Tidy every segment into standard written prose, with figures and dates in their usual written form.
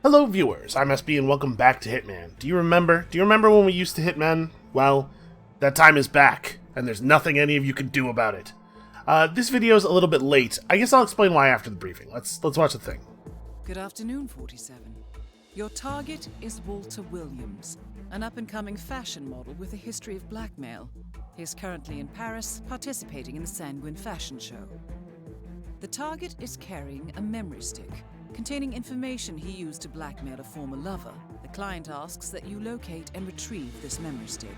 Hello viewers, I'm SB and welcome back to Hitman. Do you remember when we used to Hitman? Well, that time is back, and there's nothing any of you can do about it. This video is a little bit late. I guess I'll explain why after the briefing. Let's watch the thing. Good afternoon, 47. Your target is Walter Williams, an up-and-coming fashion model with a history of blackmail. He is currently in Paris, participating in the Sanguine fashion show. The target is carrying a memory stick containing information he used to blackmail a former lover. The client asks that you locate and retrieve this memory stick.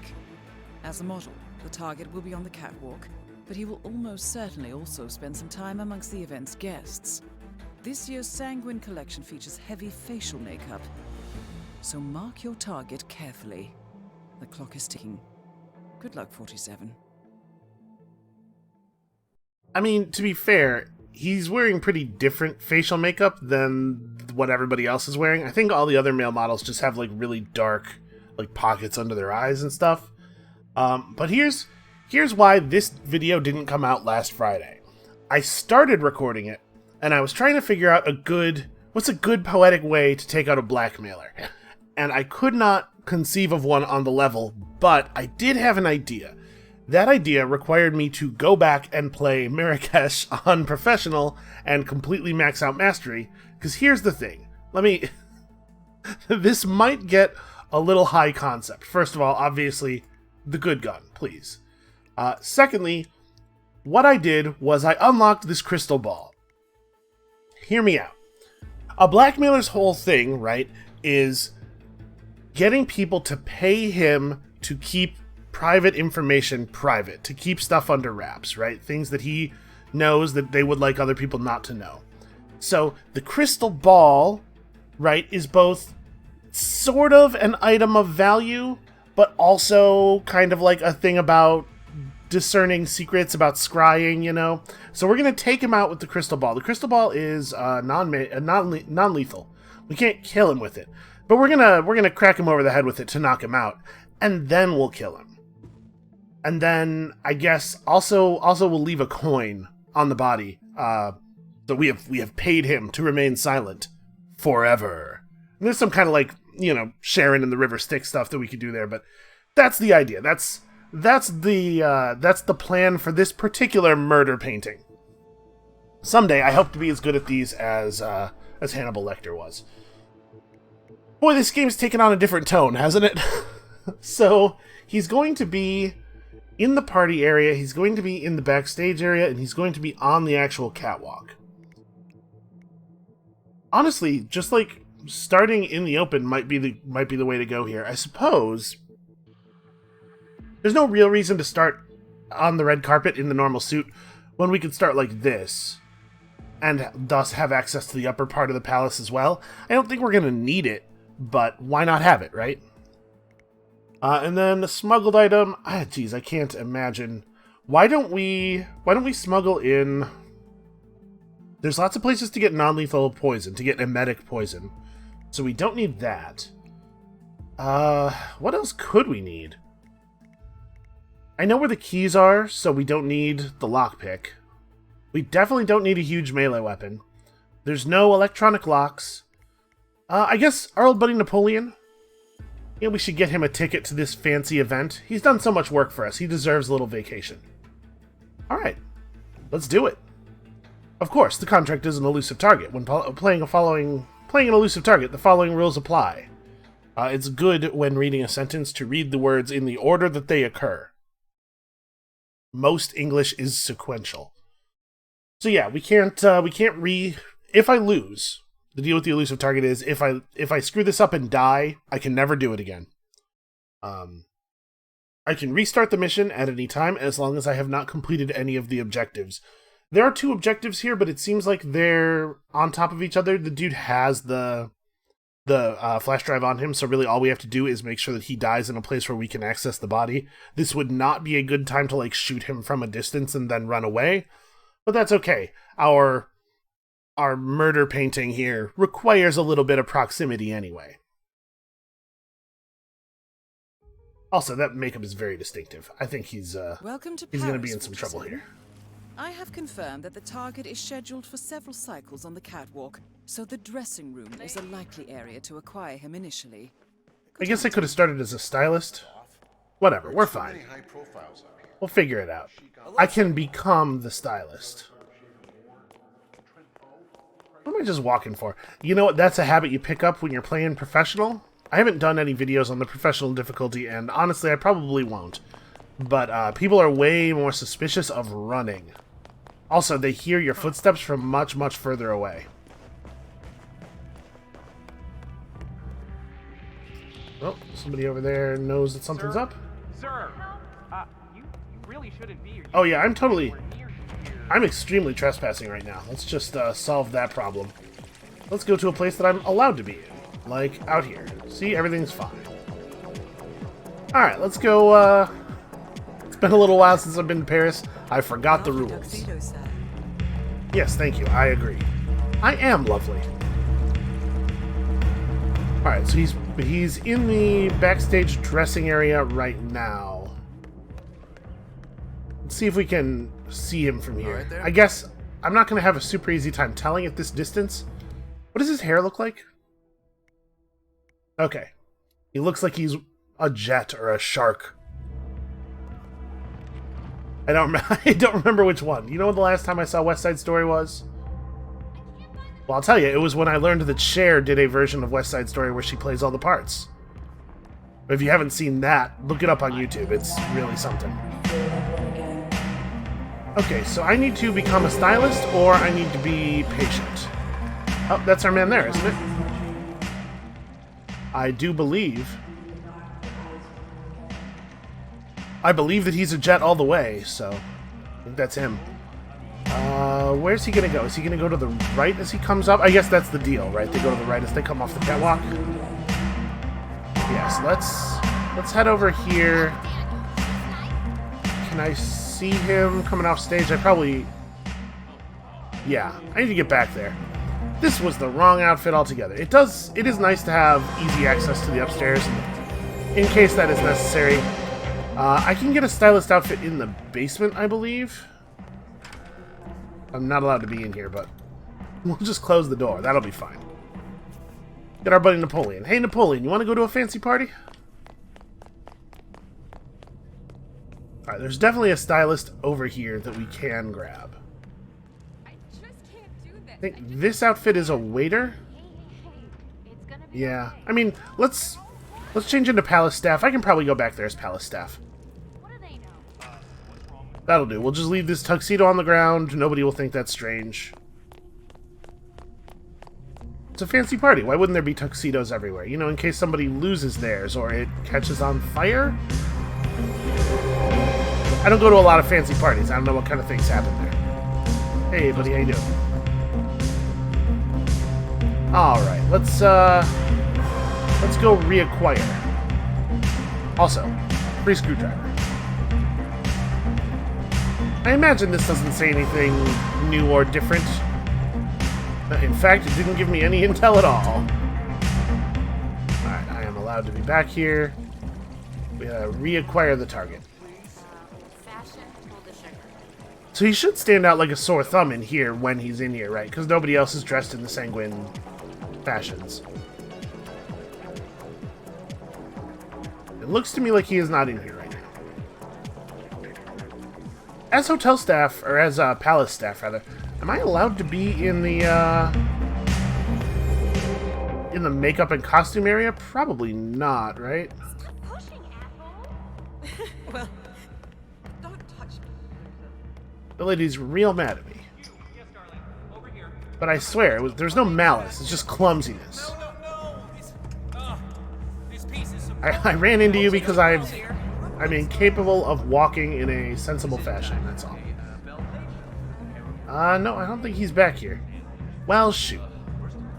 As a model, the target will be on the catwalk, but he will almost certainly also spend some time amongst the event's guests. This year's Sanguine collection features heavy facial makeup, so mark your target carefully. The clock is ticking. Good luck, 47. I mean, to be fair, he's wearing pretty different facial makeup than what everybody else is wearing. I think all the other male models just have like really dark pockets under their eyes and stuff. But here's why this video didn't come out last Friday. I started recording it, and I was trying to figure out what's a good poetic way to take out a blackmailer. And I could not conceive of one on the level, but I did have an idea. That idea required me to go back and play Marrakesh on Professional and completely max out Mastery, because here's the thing. This might get a little high concept. First of all, obviously, the good gun, please. Secondly, what I did was I unlocked this crystal ball. Hear me out. A blackmailer's whole thing, right, is getting people to pay him to keep private information private, to keep stuff under wraps, right? Things that he knows that they would like other people not to know. So the crystal ball, right, is both sort of an item of value, but also kind of like a thing about discerning secrets, about scrying, you know? So we're going to take him out with the crystal ball. The crystal ball is non-lethal. We can't kill him with it, but we're gonna crack him over the head with it to knock him out, and then we'll kill him. And then, I guess, also we'll leave a coin on the body. So we have paid him to remain silent forever. And there's some kind of Sharon in the River Styx stuff that we could do there, but that's the idea. That's the plan for this particular murder painting. Someday, I hope to be as good at these as Hannibal Lecter was. Boy, this game's taken on a different tone, hasn't it? So, he's going to be in the party area, he's going to be in the backstage area, and he's going to be on the actual catwalk. Honestly, just starting in the open might be the way to go here. I suppose there's no real reason to start on the red carpet in the normal suit when we could start like this, and thus have access to the upper part of the palace as well. I don't think we're gonna need it, but why not have it, right? And then the smuggled item. Geez, I can't imagine. Why don't we smuggle in? There's lots of places to get non-lethal poison, to get emetic poison, so we don't need that. What else could we need? I know where the keys are, so we don't need the lockpick. We definitely don't need a huge melee weapon. There's no electronic locks. I guess our old buddy Napoleon. Yeah, we should get him a ticket to this fancy event. He's done so much work for us. He deserves a little vacation. Alright, let's do it. Of course, the contract is an elusive target. When playing an elusive target, the following rules apply. It's good when reading a sentence to read the words in the order that they occur. Most English is sequential. So yeah, we can't if I lose, the deal with the elusive target is if I screw this up and die, I can never do it again. I can restart the mission at any time as long as I have not completed any of the objectives. There are 2 objectives here, but it seems like they're on top of each other. The dude has the flash drive on him, so really all we have to do is make sure that he dies in a place where we can access the body. This would not be a good time to shoot him from a distance and then run away, but that's okay. Our murder painting here requires a little bit of proximity anyway. Also, that makeup is very distinctive. I think he's going to be in some trouble here. I have confirmed that the target is scheduled for several cycles on the catwalk, so the dressing room is a likely area to acquire him initially. I guess I could have started as a stylist. Whatever, we're fine. We'll figure it out. I can become the stylist. What am I just walking for? You know what? That's a habit you pick up when you're playing professional. I haven't done any videos on the professional difficulty, and honestly, I probably won't. But people are way more suspicious of running. Also, they hear your footsteps from much, much further away. Oh, somebody over there knows that something's up. Sir, you really shouldn't be here. Oh yeah, I'm extremely trespassing right now. Let's just solve that problem. Let's go to a place that I'm allowed to be in. Like, out here. See, everything's fine. Alright, let's go, It's been a little while since I've been to Paris. I forgot the rules. Yes, thank you. I agree. I am lovely. Alright, so he's in the backstage dressing area right now. Let's see if we can see him from here. I guess I'm not going to have a super easy time telling at this distance. What does his hair look like? Okay. He looks like he's a jet or a shark. I don't remember which one. You know when the last time I saw West Side Story was? Well, I'll tell you, it was when I learned that Cher did a version of West Side Story where she plays all the parts. But if you haven't seen that, look it up on YouTube. It's really something. Okay, so I need to become a stylist, or I need to be patient. Oh, that's our man there, isn't it? I do believe... I believe that he's a jet all the way, so I think that's him. Where's he gonna go? Is he gonna go to the right as he comes up? I guess that's the deal, right? They go to the right as they come off the catwalk. Yes, let's head over here. Can I see him coming off stage? I probably... Yeah, I need to get back there. This was the wrong outfit altogether. It is nice to have easy access to the upstairs in case that is necessary. I can get a stylist outfit in the basement, I believe. I'm not allowed to be in here, but we'll just close the door. That'll be fine. Get our buddy Napoleon. Hey, Napoleon, you want to go to a fancy party? Alright, there's definitely a stylist over here that we can grab. I think this outfit is a waiter. Yeah, I mean, let's change into palace staff. I can probably go back there as palace staff. That'll do. We'll just leave this tuxedo on the ground. Nobody will think that's strange. It's a fancy party. Why wouldn't there be tuxedos everywhere? You know, in case somebody loses theirs or it catches on fire? I don't go to a lot of fancy parties. I don't know what kind of things happen there. Hey, buddy, how you doing? Alright, let's go reacquire. Also, free screwdriver. I imagine this doesn't say anything new or different. In fact, it didn't give me any intel at all. Alright, I am allowed to be back here. We reacquire the target. So he should stand out like a sore thumb in here when he's in here, right? Because nobody else is dressed in the sanguine fashions. It looks to me like he is not in here right now. As hotel staff, or as palace staff, rather, am I allowed to be in the makeup and costume area? Probably not, right? Stop pushing, asshole! Well, don't touch me. The lady's real mad at me. Yes, darling. Over here. But I swear, there's no malice. It's just clumsiness. No. This piece is I ran into you because I'm incapable of walking in a sensible fashion, that's all. No, I don't think he's back here. Well, shoot.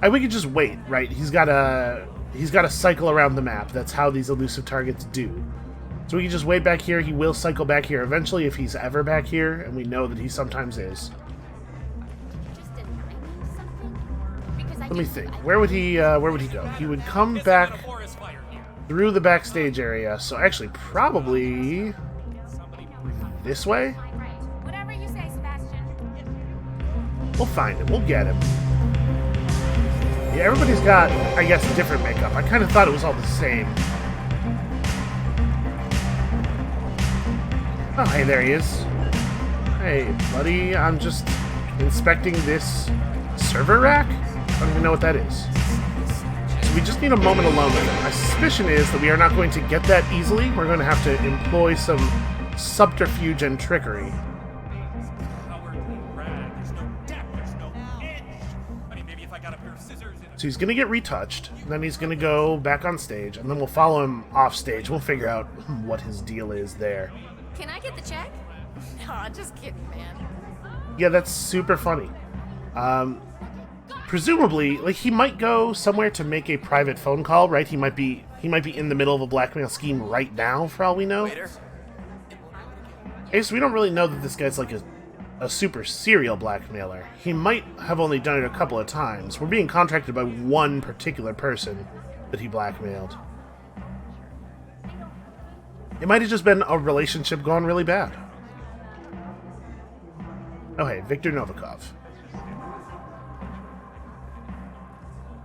We could just wait, right? He's got to cycle around the map. That's how these elusive targets do. So we can just wait back here. He will cycle back here eventually if he's ever back here, and we know that he sometimes is. Let me think. Where would he go? He would come back through the backstage area. So actually, probably this way. Whatever you say, Sebastian. We'll find him. We'll get him. Yeah, everybody's got, I guess, different makeup. I kind of thought it was all the same. Oh, hey, there he is. Hey, buddy, I'm just inspecting this server rack? I don't even know what that is. So we just need a moment alone with him. My suspicion is that we are not going to get that easily. We're going to have to employ some subterfuge and trickery. So he's going to get retouched, then he's going to go back on stage, and then we'll follow him off stage. We'll figure out what his deal is there. Can I get the check? Aw, just kidding, man. Yeah, that's super funny. Presumably, like, he might go somewhere to make a private phone call, right? He might be in the middle of a blackmail scheme right now, for all we know. Okay, so we don't really know that this guy's like a super serial blackmailer. He might have only done it a couple of times. We're being contracted by one particular person that he blackmailed. It might have just been a relationship gone really bad. Oh hey, Viktor Novikov.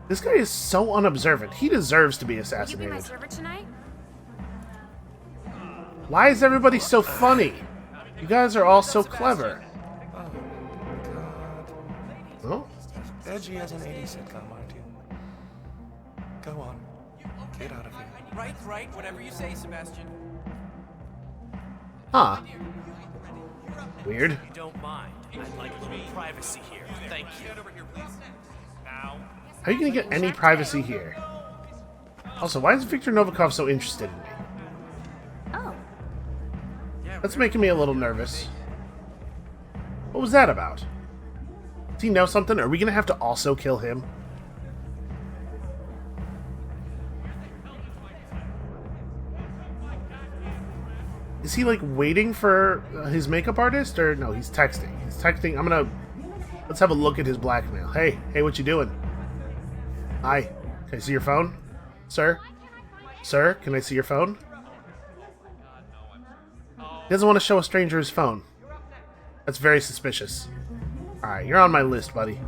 This guy is so unobservant. He deserves to be Will you be my assassinated. server tonight? Why is everybody so funny? You guys are all so clever. Oh? Edgy as an 80s sitcom, aren't you? Go on. Get out of here. Right, whatever you say, Sebastian. Huh. Weird. You don't mind. I'd like a little privacy here. Thank you. Now. How are you gonna get any privacy here? Also, why is Viktor Novikov so interested in me? Oh. That's making me a little nervous. What was that about? Does he know something? Are we gonna have to also kill him? Is he, like, waiting for his makeup artist? Or no, he's texting. He's texting. Let's have a look at his blackmail. Hey, what you doing? Hi. Can I see your phone? Sir? Sir, can I see your phone? He doesn't want to show a stranger his phone. That's very suspicious. Alright, you're on my list, buddy.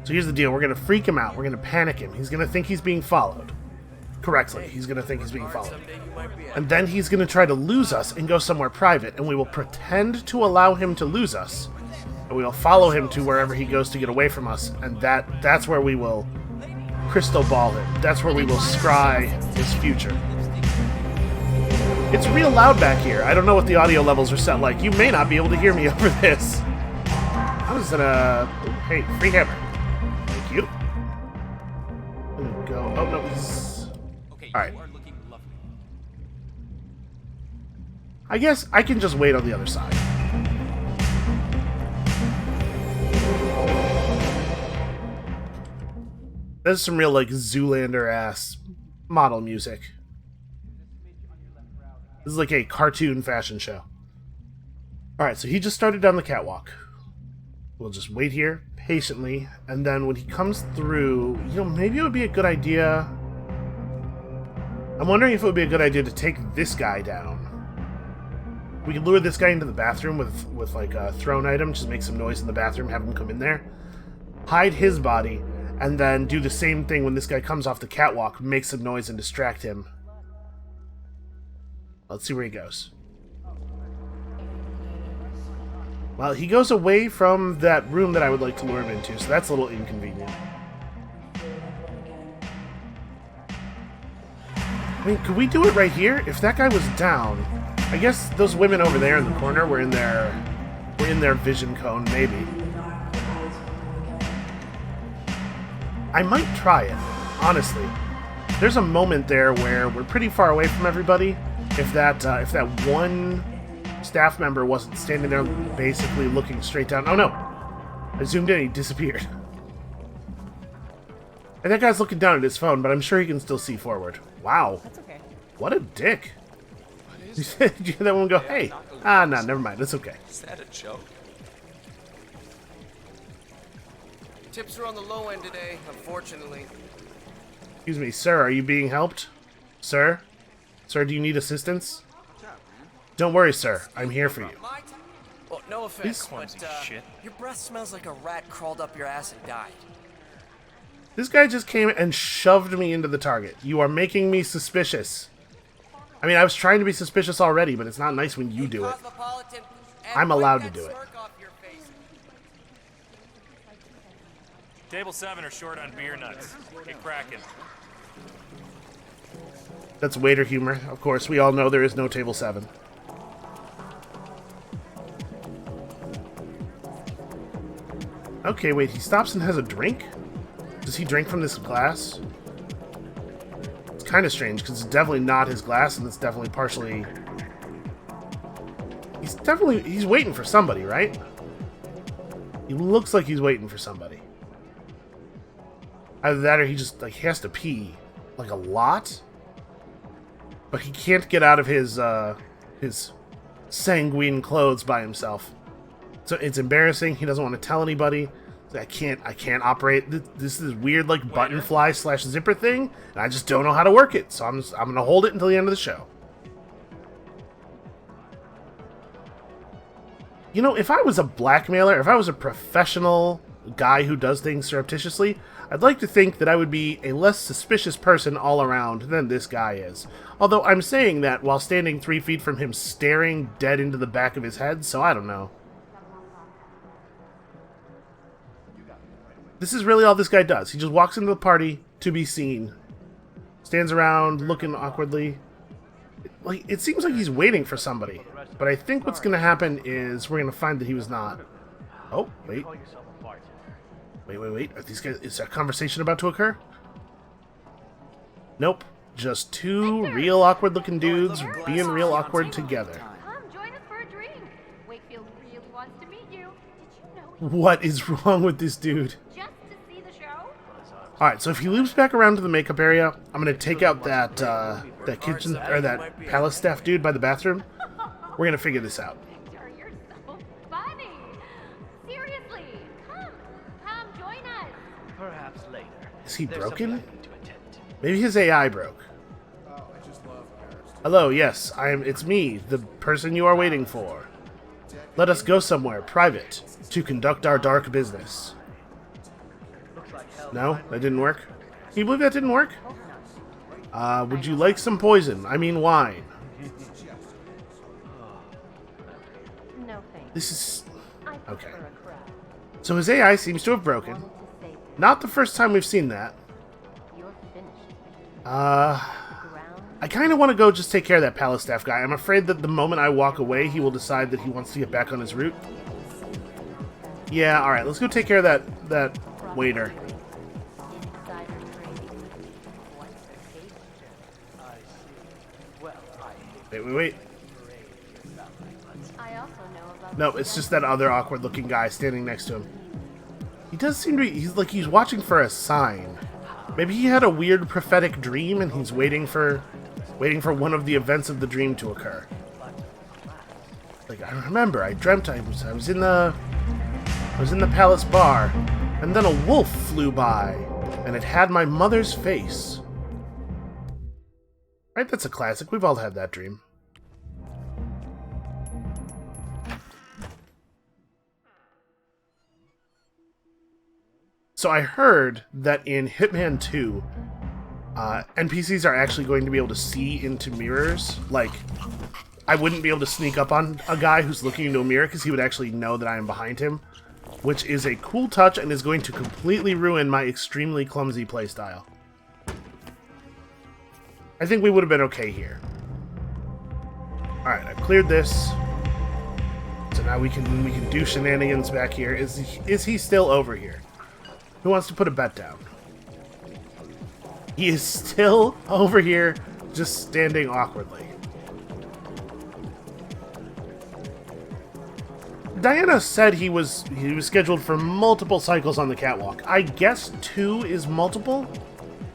So here's the deal. We're going to freak him out. We're going to panic him. He's going to think he's being followed. Correctly. He's going to think he's being followed. And then he's going to try to lose us and go somewhere private. And we will pretend to allow him to lose us. And we will follow him to wherever he goes to get away from us. And that's where we will crystal ball him. That's where we will scry his future. It's real loud back here. I don't know what the audio levels are set like. You may not be able to hear me over this. I was gonna... Hey, free hammer. Thank you. There we go. Oh, no, he's... Alright. I guess I can just wait on the other side. That's some real, like, Zoolander-ass model music. This is like a cartoon fashion show. Alright, so he just started down the catwalk. We'll just wait here, patiently, and then when he comes through, you know, maybe it would be a good idea... I'm wondering if it would be a good idea to take this guy down. We could lure this guy into the bathroom with like a thrown item, just make some noise in the bathroom, have him come in there, hide his body, and then do the same thing when this guy comes off the catwalk, make some noise and distract him. Let's see where he goes. Well, he goes away from that room that I would like to lure him into, so that's a little inconvenient. I mean, could we do it right here? If that guy was down, I guess those women over there in the corner were in their vision cone, maybe. I might try it, honestly. There's a moment there where we're pretty far away from everybody. If that one staff member wasn't standing there basically looking straight down. Oh no! I zoomed in, he disappeared. And that guy's looking down at his phone, but I'm sure he can still see forward. Wow. That's okay. What a dick. Did you hear that one go, hey? Ah, no, never mind. It's okay. Is that a joke? Tips are on the low end today, unfortunately. Excuse me, sir, are you being helped? Sir? Sir, do you need assistance? Don't worry, sir. I'm here for you. My offense, clumsy but shit. your breath smells like a rat crawled up your ass and died. This guy just came and shoved me into the target. You are making me suspicious. I mean, I was trying to be suspicious already, but it's not nice when you do it. I'm allowed to do it. Table 7 are short on beer nuts. Get cracking. That's waiter humor. Of course, we all know there is no table 7. Okay, wait, he stops and has a drink? Does he drink from this glass? It's kind of strange, because it's definitely not his glass, and it's definitely partially... He's waiting for somebody, right? He looks like he's waiting for somebody. Either that or he just, like, he has to pee. Like, a lot? But he can't get out of his sanguine clothes by himself. So it's embarrassing. He doesn't want to tell anybody. I can't operate. This is weird, like, button fly / zipper thing, and I just don't know how to work it. So I'm gonna hold it until the end of the show. You know, if I was a blackmailer, if I was a professional guy who does things surreptitiously, I'd like to think that I would be a less suspicious person all around than this guy is. Although I'm saying that while standing 3 feet from him, staring dead into the back of his head, so I don't know. This is really all this guy does. He just walks into the party to be seen. Stands around, looking awkwardly. Like, it seems like he's waiting for somebody. But I think what's going to happen is we're going to find that he was not. Oh, wait. Wait. Are these guys, is a conversation about to occur? Nope. Just two real awkward-looking dudes being real awkward together. Come, join us for a drink. Wakefield really wants to meet you. Did you know What is wrong with this dude? just to see the show? Alright, so if he loops back around to the makeup area, I'm going to take out that kitchen, or that palace staff dude by the bathroom. We're going to figure this out. Victor, you're so funny. Seriously, come, join us. Perhaps later. Is he There's broken? something I need to attend to. Maybe his AI broke. Hello, yes, it's me, the person you are waiting for. Let us go somewhere private to conduct our dark business. No, that didn't work. Can you believe that didn't work? Would you like some poison? I mean wine. No thanks. This is... I Okay. prefer a crowd. So his AI seems to have broken. To save Not the first time we've seen that. you're finished. Uh... Ground. I kind of want to go just take care of that palace staff guy. I'm afraid that the moment I walk away, he will decide that he wants to get back on his route. Yeah, alright, let's go take care of that waiter. Insider trading. What's the case? I see. Well, I Wait. I also know about No, it's just that other awkward-looking guy standing next to him. He does seem to be... He's watching for a sign. Maybe he had a weird prophetic dream and he's waiting for one of the events of the dream to occur. Like, I remember, I dreamt I was in the palace bar, and then a wolf flew by, and it had my mother's face. Right, that's a classic. We've all had that dream. So I heard that in Hitman 2, NPCs are actually going to be able to see into mirrors. Like, I wouldn't be able to sneak up on a guy who's looking into a mirror because he would actually know that I am behind him, which is a cool touch and is going to completely ruin my extremely clumsy playstyle. I think we would have been okay here. Alright, I've cleared this. So now we can do shenanigans back here. Is he still over here? Who wants to put a bet down? He is still over here, just standing awkwardly. Diana said he was scheduled for multiple cycles on the catwalk. I guess 2 is multiple?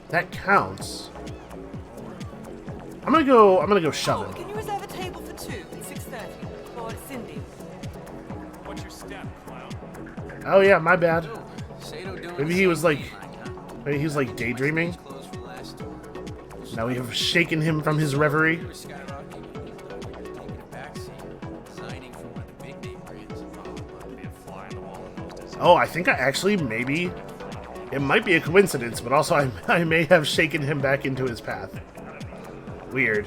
That counts. I'm gonna go shove him. Can you reserve a table for 2 at 6:30 for Cindy? What's your step, clown? Oh yeah, my bad. Maybe he was like daydreaming. Now we have shaken him from his reverie. Oh, I think I actually maybe... It might be a coincidence, but also I may have shaken him back into his path. Weird.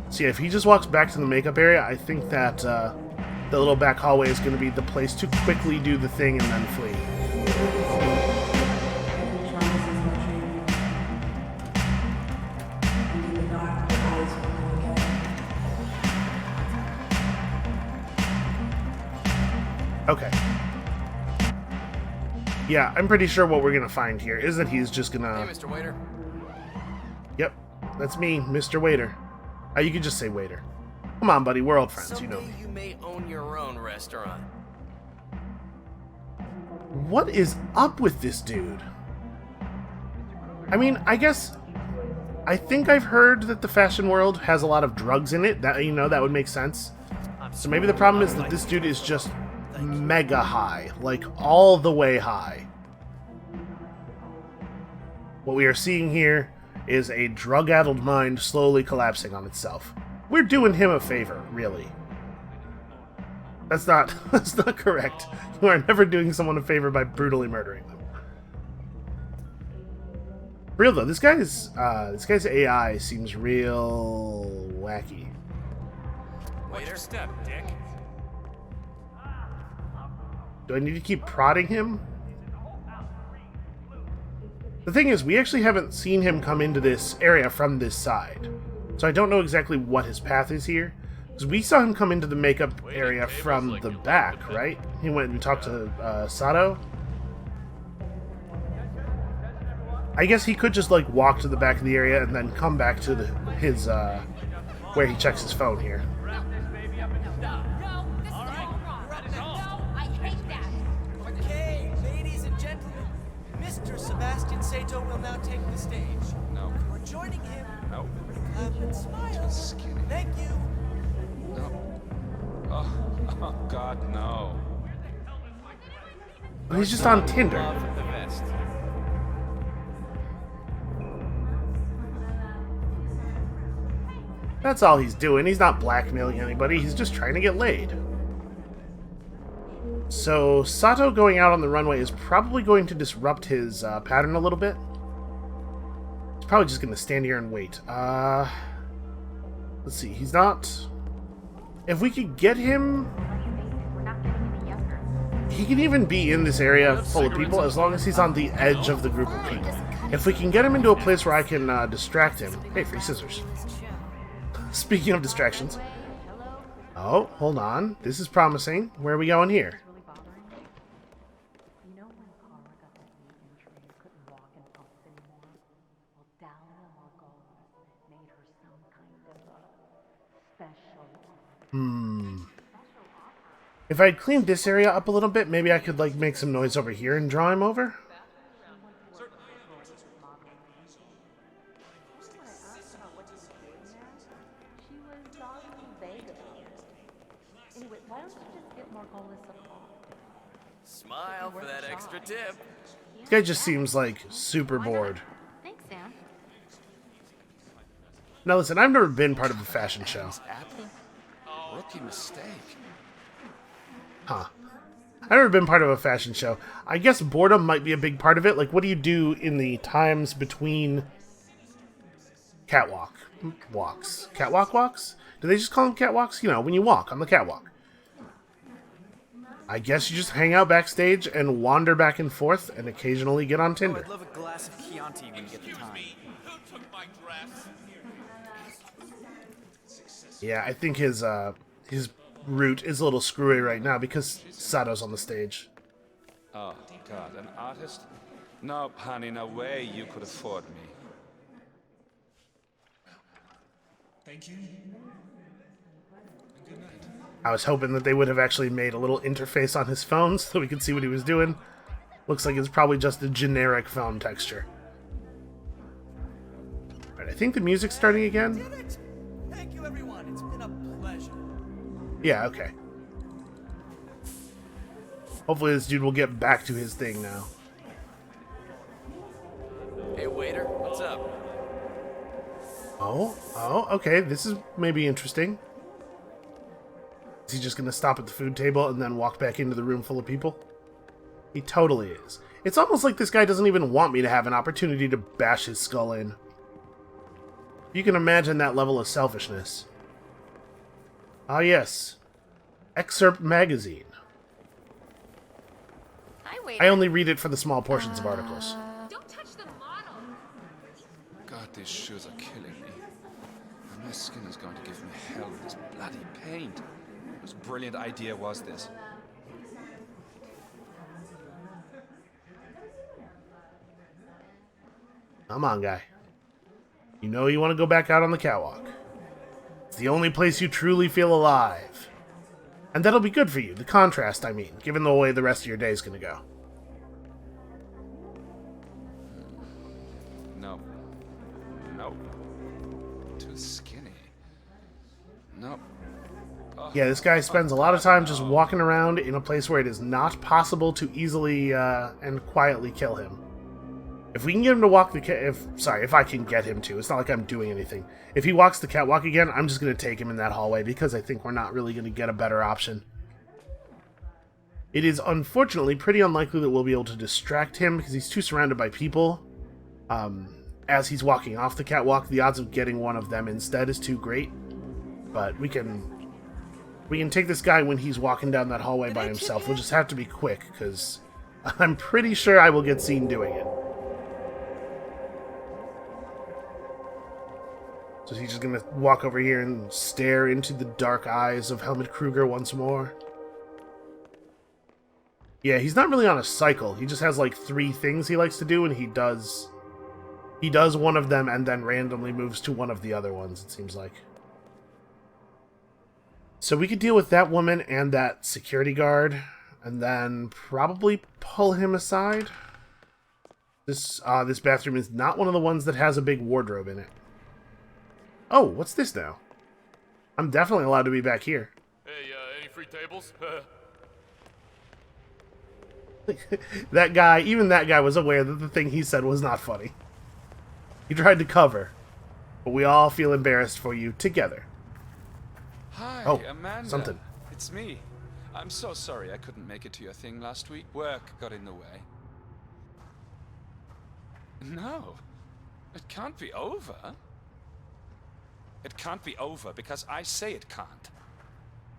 So yeah, if he just walks back to the makeup area, I think that the little back hallway is going to be the place to quickly do the thing and then flee. Okay. Yeah, I'm pretty sure what we're gonna find here is that he's just gonna... Hey, Mr. Waiter. Yep, that's me, Mr. Waiter. You could just say waiter. Come on, buddy, we're old friends, you know me. Someday you may own your own restaurant. What is up with this dude? I mean, I guess... I think I've heard that the fashion world has a lot of drugs in it. That, you know, that would make sense. So maybe the problem is that this dude is just mega high. Like, all the way high. What we are seeing here is a drug-addled mind slowly collapsing on itself. We're doing him a favor, really. That's not correct. You are never doing someone a favor by brutally murdering them. Real though, this guy's AI seems real wacky. Waiter, step, dick. Do I need to keep prodding him? The thing is, we actually haven't seen him come into this area from this side. So I don't know exactly what his path is here. Because we saw him come into the makeup area from the back, right? He went and talked to Sato. I guess he could just, like, walk to the back of the area and then come back to his where he checks his phone here. Okay, ladies and gentlemen, Mr. Sebastian Sato will now take the stage. No. We're joining him. No. Clap and smile. Just skinny. Thank you. No. Oh, God, no. He's just on Tinder. Love the vest. That's all he's doing. He's not blackmailing anybody. He's just trying to get laid. So, Sato going out on the runway is probably going to disrupt his pattern a little bit. He's probably just going to stand here and wait. Let's see. He's not... If we could get him... He can even be in this area full of people as long as he's on the edge of the group of people. If we can get him into a place where I can distract him... Hey, free scissors. Speaking of distractions. Oh, hold on. This is promising. Where are we going here? If I'd cleaned this area up a little bit, maybe I could, like, make some noise over here and draw him over? Smile for that extra tip. This guy just seems, like, super bored. Thanks, Sam. Now listen, I've never been part of a fashion show. Apple? Rookie mistake. Huh. I've never been part of a fashion show. I guess boredom might be a big part of it. Like, what do you do in the times between catwalk walks? Catwalk walks? Do they just call them catwalks? You know, when you walk on the catwalk. I guess you just hang out backstage and wander back and forth and occasionally get on Tinder. I'd love a glass of Chianti when you get the time. Yeah, I think his route is a little screwy right now because Sato's on the stage. Oh, God, an artist? No, honey, no way you could afford me. Thank you. Good night. I was hoping that they would have actually made a little interface on his phone so we could see what he was doing. Looks like it's probably just a generic phone texture. Alright, I think the music's starting again. Did it? Thank you, everyone. It's been a pleasure. Yeah, okay. Hopefully this dude will get back to his thing now. Hey, waiter, what's up? Oh, okay, this is maybe interesting. Is he just going to stop at the food table and then walk back into the room full of people? He totally is. It's almost like this guy doesn't even want me to have an opportunity to bash his skull in. You can imagine that level of selfishness. Ah, yes. Excerpt magazine. Hi, waiter. I only read it for the small portions of articles. Don't touch the model. God, these shoes are killing me. And my skin is going to give me hell with this bloody paint. Whose brilliant idea was this? Come on, guy. You know you want to go back out on the catwalk. It's the only place you truly feel alive. And that'll be good for you, the contrast, I mean, given the way the rest of your day's gonna go. No. Nope. Too skinny. Nope. Yeah, this guy spends a lot of time just walking around in a place where it is not possible to easily and quietly kill him. If we can get him to walk the if I can get him to. It's not like I'm doing anything. If he walks the catwalk again, I'm just going to take him in that hallway because I think we're not really going to get a better option. It is unfortunately pretty unlikely that we'll be able to distract him because he's too surrounded by people. As he's walking off the catwalk, the odds of getting one of them instead is too great. But we can take this guy when he's walking down that hallway by himself. We'll just have to be quick because I'm pretty sure I will get seen doing it. So he's just going to walk over here and stare into the dark eyes of Helmut Kruger once more. Yeah, he's not really on a cycle. He just has like 3 things he likes to do, and he does one of them and then randomly moves to one of the other ones, it seems like. So we could deal with that woman and that security guard, and then probably pull him aside. This bathroom is not one of the ones that has a big wardrobe in it. Oh, what's this now? I'm definitely allowed to be back here. Hey, any free tables? That guy, even that guy was aware that the thing he said was not funny. He tried to cover, but we all feel embarrassed for you together. Hi, Oh, Amanda. something. It's me. I'm so sorry I couldn't make it to your thing last week. Work got in the way. No, it can't be over. It can't be over because I say it can't.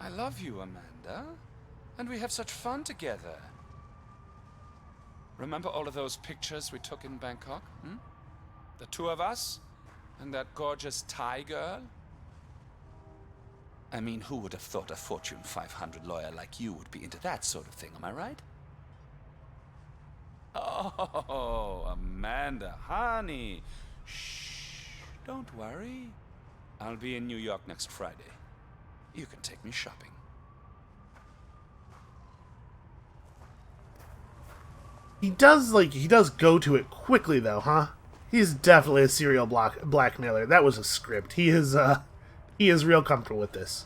I love you, Amanda. And we have such fun together. Remember all of those pictures we took in Bangkok? Hmm? The 2 of us? And that gorgeous Thai girl? I mean, who would have thought a Fortune 500 lawyer like you would be into that sort of thing, am I right? Oh, Amanda, honey. Shh, don't worry. I'll be in New York next Friday. You can take me shopping. He does go to it quickly though, huh? He's definitely a serial blackmailer. That was a script. He is real comfortable with this.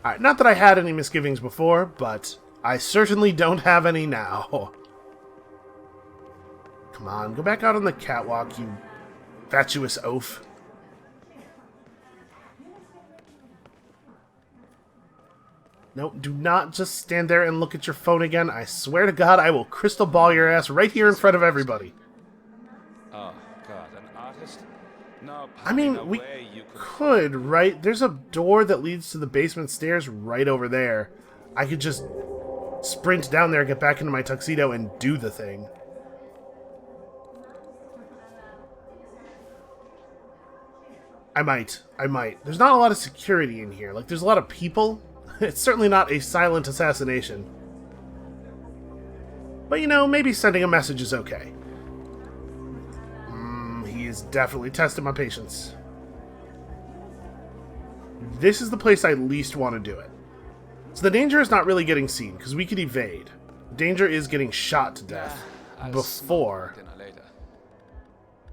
Alright, not that I had any misgivings before, but I certainly don't have any now. Come on, go back out on the catwalk, you fatuous oaf. No, do not just stand there and look at your phone again. I swear to God, I will crystal ball your ass right here in front of everybody. Oh, God, an artist? No, I mean, we could, right? There's a door that leads to the basement stairs right over there. I could just sprint down there, get back into my tuxedo, and do the thing. I might. There's not a lot of security in here. Like, there's a lot of people. It's certainly not a silent assassination. But, you know, maybe sending a message is okay. He is definitely testing my patience. This is the place I least want to do it. So the danger is not really getting seen, because we could evade. Danger is getting shot to death before...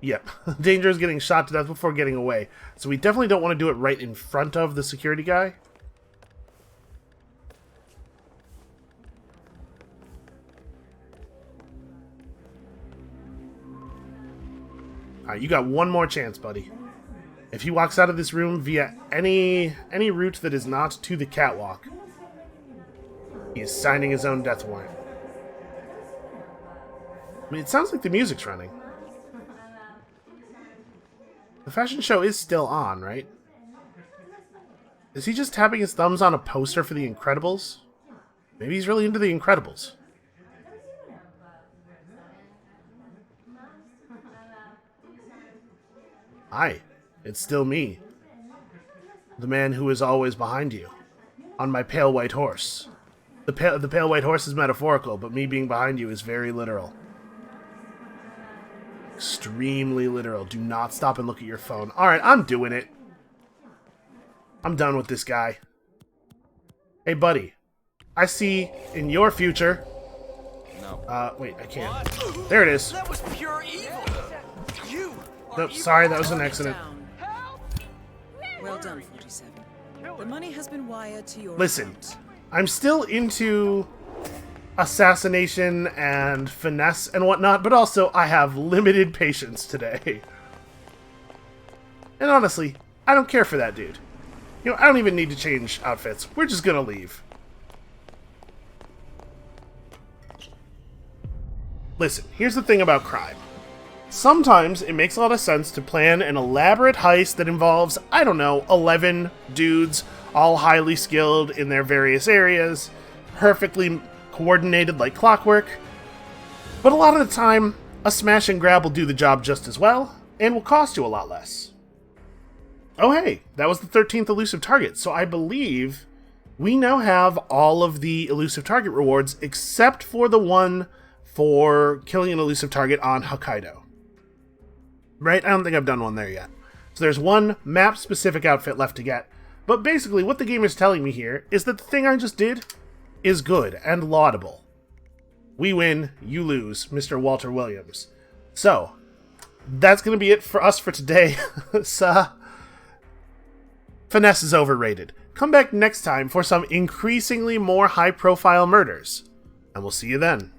Yep, danger is getting shot to death before getting away. So we definitely don't want to do it right in front of the security guy. Alright, you got one more chance, buddy. If he walks out of this room via any route that is not to the catwalk, He is signing his own death warrant. I mean, it sounds like the music's running. The fashion show is still on, right? Is he just tapping his thumbs on a poster for The Incredibles? Maybe he's really into The Incredibles. Hi, it's still me. The man who is always behind you. On my pale white horse. The pale white horse is metaphorical, but me being behind you is very literal. Extremely literal. Do not stop and look at your phone. Alright, I'm doing it. I'm done with this guy. Hey, buddy. I see in your future... No. Wait, I can't. There it is. That was pure evil. You Nope, sorry, that was an accident. Well done, 47. The money has been wired to your Listen, account. I'm still into assassination and finesse and whatnot, but also I have limited patience today. And honestly, I don't care for that dude. You know, I don't even need to change outfits. We're just gonna leave. Listen, here's the thing about crime. Sometimes it makes a lot of sense to plan an elaborate heist that involves, I don't know, 11 dudes, all highly skilled in their various areas, perfectly coordinated like clockwork. But a lot of the time, a smash and grab will do the job just as well, and will cost you a lot less. Oh hey, that was the 13th elusive target, so I believe we now have all of the elusive target rewards except for the one for killing an elusive target on Hokkaido. Right? I don't think I've done one there yet. So there's one map-specific outfit left to get, but basically what the game is telling me here is that the thing I just did is good and laudable. We win, you lose, Mr. Walter Williams. So, that's going to be it for us for today. Finesse is overrated. Come back next time for some increasingly more high-profile murders. And we'll see you then.